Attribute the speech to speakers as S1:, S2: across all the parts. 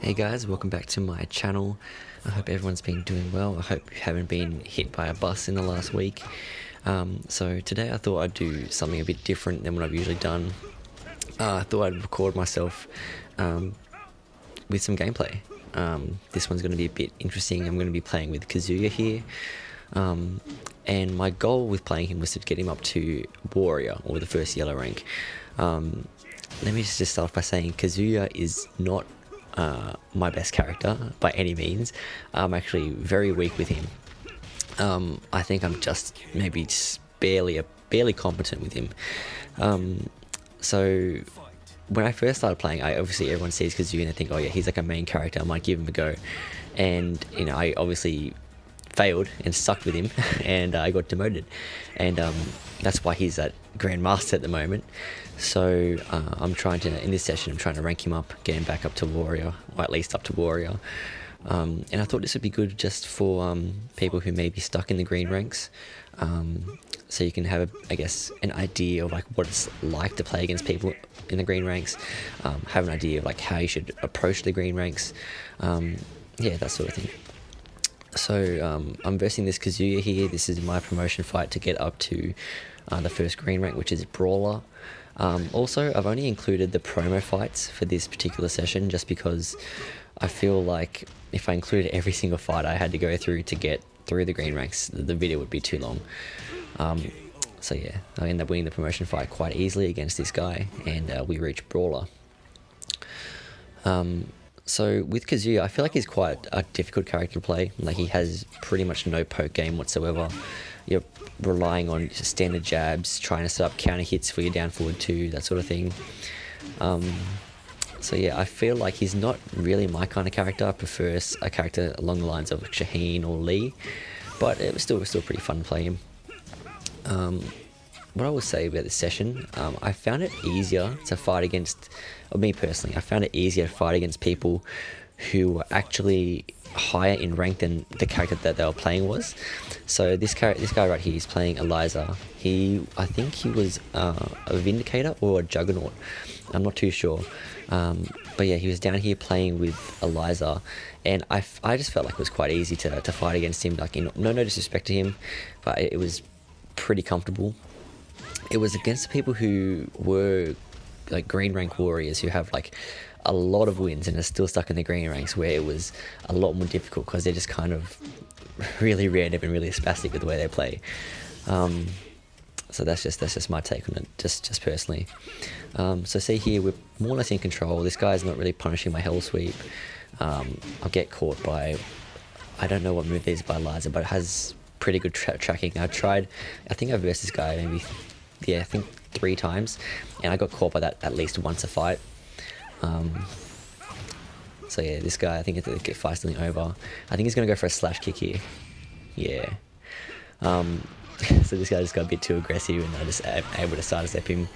S1: Hey guys, welcome back to my channel. I hope everyone's been doing well. I hope you haven't been hit by a bus in the last week. So today I thought I'd do something a bit different than what I've usually done. I thought I'd record myself with some gameplay. This one's going to be a bit interesting. I'm going to be playing with Kazuya here. And my goal with playing him was to get him up to Warrior, or the first yellow rank. Let me just start off by saying Kazuya is not my best character by any means. I'm actually very weak with him. I think I'm just maybe barely competent with him. So when I first started playing, obviously everyone sees Kazuya and they think, oh yeah, he's like a main character, I might give him a go. And you know, I obviously failed and sucked with him and I got demoted, and that's why he's at Grandmaster at the moment. So in this session I'm trying to rank him up, get him back up to Warrior, or at least up to Warrior. And I thought this would be good just for people who may be stuck in the green ranks, so you can have an idea of like what it's like to play against people in the green ranks, have an idea of like how you should approach the green ranks, yeah, that sort of thing. So I'm versing this Kazuya here. This is my promotion fight to get up to the first green rank, which is Brawler. Also, I've only included the promo fights for this particular session just because I feel like if I included every single fight I had to go through to get through the green ranks, the video would be too long. So yeah, I ended up winning the promotion fight quite easily against this guy, and we reached Brawler. So with Kazuya, I feel like he's quite a difficult character to play. Like, he has pretty much no poke game whatsoever. You're relying on standard jabs, trying to set up counter hits for your down forward 2, that sort of thing. So yeah, I feel like he's not really my kind of character. I prefer a character along the lines of Shaheen or Lee, but it was still pretty fun to play him. What I will say about this session, I found it easier to fight against, or me personally, I found it easier to fight against people who were actually higher in rank than the character that they were playing was. So this guy right here is playing Eliza. I think he was a Vindicator or a Juggernaut. I'm not too sure. But yeah, he was down here playing with Eliza, and I just felt like it was quite easy to fight against him. Like, no disrespect to him, but it was pretty comfortable. It was against people who were like green rank warriors who have like a lot of wins and are still stuck in the green ranks, where it was a lot more difficult because they're just kind of really random and really spastic with the way they play. So that's just my take on it, just personally. So see here, we're more or less in control. This guy's not really punishing my hell sweep. I'll get caught by, I don't know what move it is by Eliza, but it has pretty good tracking. I think I versed this guy maybe, I think 3 times, and I got caught by that at least once a fight. So yeah, this guy, I think if the fight's still over, I think he's gonna go for a slash kick here. Yeah. So this guy just got a bit too aggressive, and I just able to sidestep him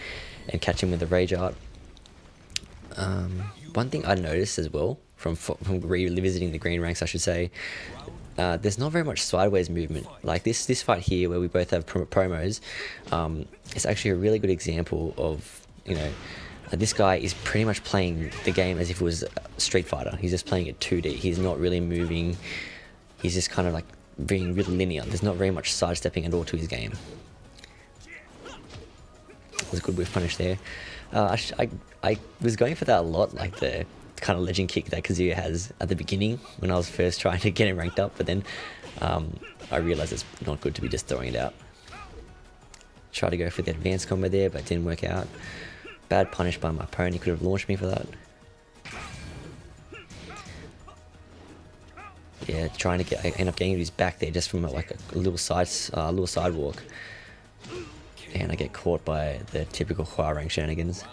S1: and catch him with the rage art. One thing I noticed as well from revisiting the green ranks, I should say, there's not very much sideways movement. Like this fight here, where we both have promos, it's actually a really good example of, you know, this guy is pretty much playing the game as if it was Street Fighter. He's just playing it 2D. He's not really moving. He's just kind of like being really linear. There's not very much sidestepping at all to his game. That was a good whiff punish there. I was going for that a lot, like the kind of legend kick that Kazuya has at the beginning when I was first trying to get him ranked up, but then I realized it's not good to be just throwing it out. Tried to go for the advanced combo there, but it didn't work out. Bad punish by my opponent. He could have launched me for that. Yeah, trying to I end up getting his back there just from like a little sidewalk, and I get caught by the typical high rank shenanigans.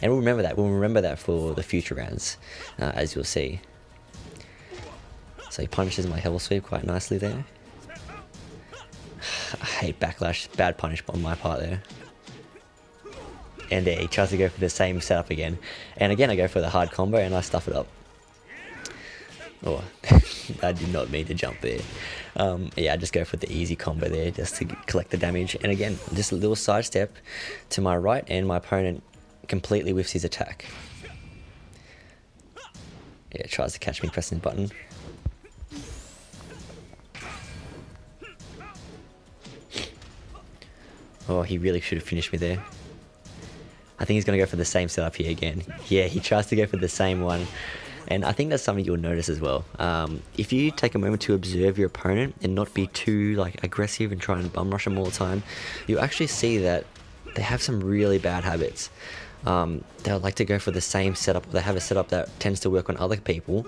S1: And we'll remember that. We'll remember that for the future rounds, as you'll see. So he punishes my hell sweep quite nicely there. I hate backlash. Bad punish on my part there. And there, he tries to go for the same setup again. And again, I go for the hard combo and I stuff it up. Oh, I did not mean to jump there. Yeah, I just go for the easy combo there just to collect the damage. And again, just a little sidestep to my right, and my opponent completely whiffs his attack. Yeah, tries to catch me pressing the button. Oh, he really should have finished me there. I think he's going to go for the same setup here again. Yeah, he tries to go for the same one. And I think that's something you'll notice as well. If you take a moment to observe your opponent and not be too like aggressive and try and bum rush them all the time, you'll actually see that they have some really bad habits. They'll like to go for the same setup. They have a setup that tends to work on other people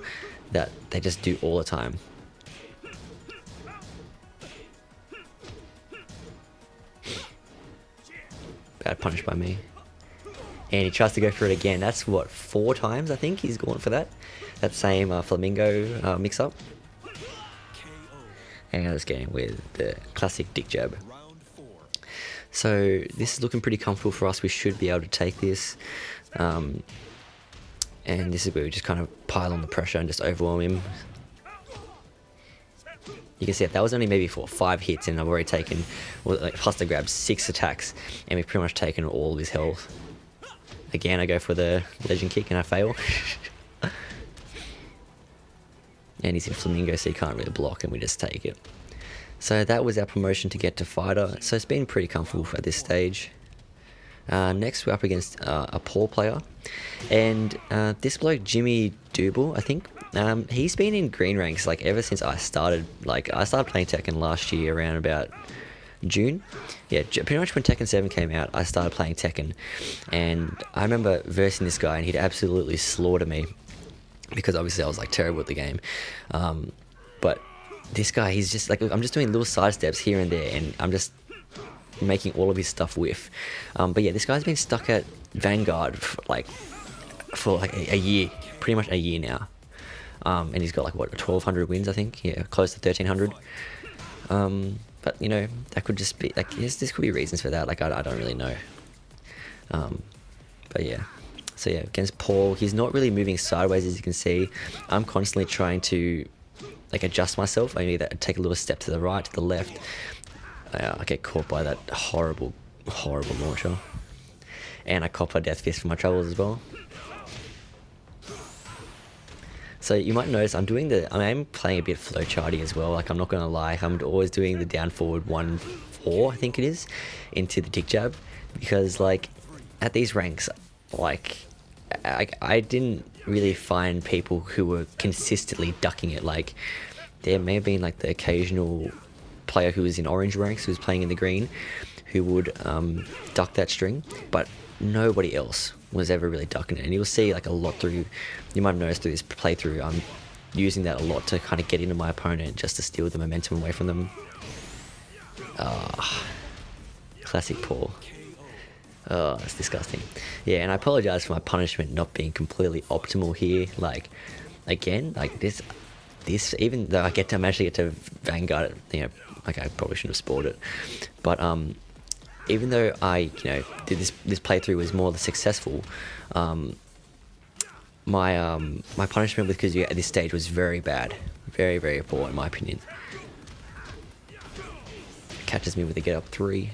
S1: that they just do all the time. Bad punish by me. And he tries to go for it again. That's what, 4 times I think he's gone for that. That same flamingo mix-up. And I was getting with the classic dick jab. So this is looking pretty comfortable for us. We should be able to take this. And this is where we just kind of pile on the pressure and just overwhelm him. You can see that was only maybe 5 hits, and I've already taken, well, like, plus I grabbed 6 attacks, and we've pretty much taken all of his health. Again, I go for the legend kick and I fail. And he's in flamingo, so he can't really block, and we just take it. So that was our promotion to get to fighter. So it's been pretty comfortable at this stage. Next we're up against a Paul player, and this bloke Jimmy Double, I think. He's been in green ranks like ever since I started. Like I started playing Tekken last year around about June. Yeah, pretty much when Tekken 7 came out, I started playing Tekken, and I remember versing this guy, and he'd absolutely slaughter me because obviously I was like terrible at the game. But this guy, he's just like, I'm just doing little side steps here and there, and I'm just making all of his stuff whiff. But yeah, this guy's been stuck at Vanguard for like a year, pretty much a year now. And he's got like what, 1,200 wins, I think. Yeah, close to 1,300. But you know, that could just be like, yes, this could be reasons for that. Like I don't really know. But yeah. So yeah, against Paul, he's not really moving sideways, as you can see. I'm constantly trying to like adjust myself. I either take a little step to the right, to the left. I get caught by that horrible launcher, and I cop a death fist for my troubles as well. So you might notice I'm playing a bit flowcharty as well. Like I'm not gonna lie, I'm always doing the down forward 1-4, I think it is, into the dick jab, because like at these ranks, like I didn't really find people who were consistently ducking it. Like there may have been like the occasional player who was in orange ranks, who was playing in the green, who would duck that string, but nobody else was ever really ducking it. And you'll see like a lot through, you might have noticed through this playthrough, I'm using that a lot to kind of get into my opponent, just to steal the momentum away from them. Classic Paul. Oh, it's disgusting. Yeah, and I apologize for my punishment not being completely optimal here. Like, again, like this, even though I managed to get to Vanguard, you know, like I probably shouldn't have spoiled it, but even though I, you know, did this playthrough was more successful, my punishment with Kazuya at this stage was very bad, very, very poor in my opinion. Catches me with a get up 3.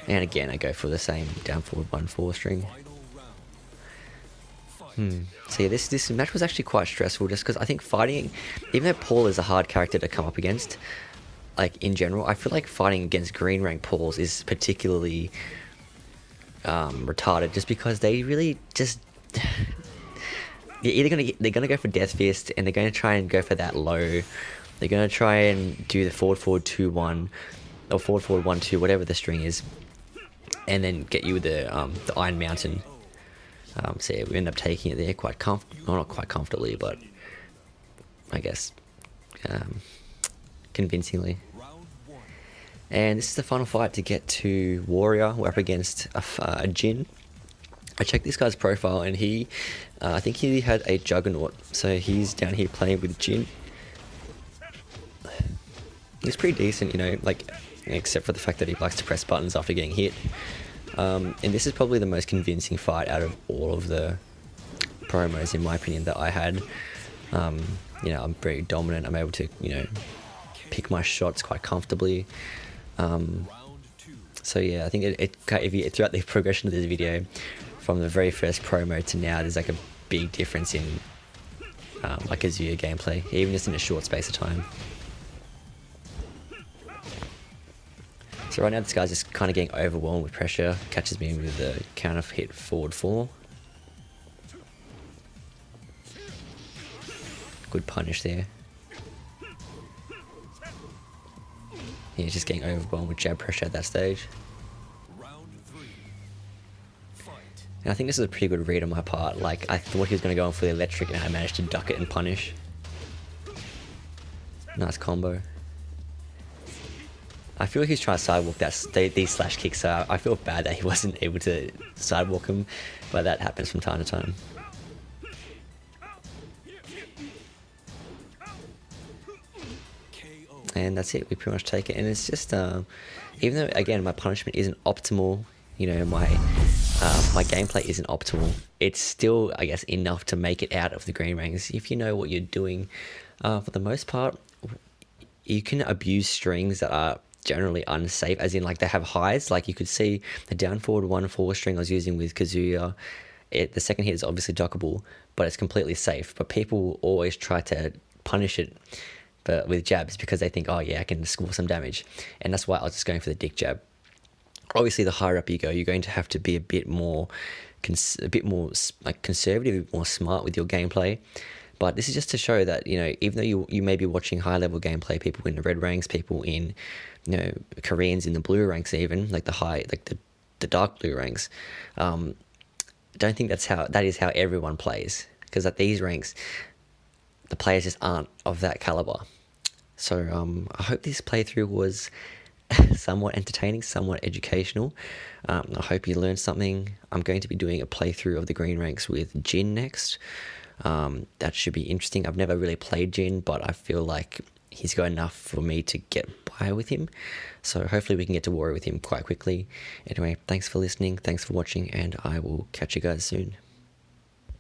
S1: And again, I go for the same down forward 1-4 string. So yeah, this match was actually quite stressful, just because I think fighting, even though Paul is a hard character to come up against, like in general, I feel like fighting against green rank Pauls is particularly retarded, just because they really just they're gonna go for death fist, and they're going to try and go for that low. They're going to try and do the forward 2-1 or forward 1-2, whatever the string is, and then get you with the Iron Mountain. So yeah, we end up taking it there not quite comfortably, but I guess convincingly. And this is the final fight to get to Warrior. We're up against a Jin. I checked this guy's profile, and he, I think he had a Juggernaut, so he's down here playing with Jin. He's pretty decent, you know, like, except for the fact that he likes to press buttons after getting hit. And this is probably the most convincing fight out of all of the promos, in my opinion, that I had. You know, I'm very dominant. I'm able to, you know, pick my shots quite comfortably. So yeah, I think if you throughout the progression of this video, from the very first promo to now, there's like a big difference in like Kazuya gameplay, even just in a short space of time. So right now this guy's just kind of getting overwhelmed with pressure, catches me with a counter hit forward 4. Good punish there. Yeah, he's just getting overwhelmed with jab pressure at that stage. And I think this is a pretty good read on my part. Like, I thought he was going to go in for the electric and I managed to duck it and punish. Nice combo. I feel like he's trying to sidewalk these slash kicks, so I feel bad that he wasn't able to sidewalk him, but that happens from time to time. And that's it, we pretty much take it, and it's just, even though, again, my punishment isn't optimal, you know, my gameplay isn't optimal, it's still, I guess, enough to make it out of the green ranks. If you know what you're doing, for the most part, you can abuse strings that are generally unsafe, as in like they have highs. Like you could see the down forward 1-4 string I was using with Kazuya, the second hit is obviously duckable, but it's completely safe. But people always try to punish it but with jabs because they think, oh yeah, I can score some damage, and that's why I was just going for the dick jab. Obviously, the higher up you go, you're going to have to be a bit more like conservative, a bit more smart with your gameplay. But this is just to show that, you know, even though you may be watching high level gameplay, people in the red ranks, people in, you know, Koreans in the blue ranks, even like the dark blue ranks, don't think that is how everyone plays, because at these ranks, the players just aren't of that caliber. So I hope this playthrough was somewhat entertaining, somewhat educational. I hope you learned something. I'm going to be doing a playthrough of the green ranks with Jin next. That should be interesting. I've never really played Jin, but I feel like he's got enough for me to get by with him. So hopefully we can get to war with him quite quickly. Anyway, thanks for listening, thanks for watching, and I will catch you guys soon.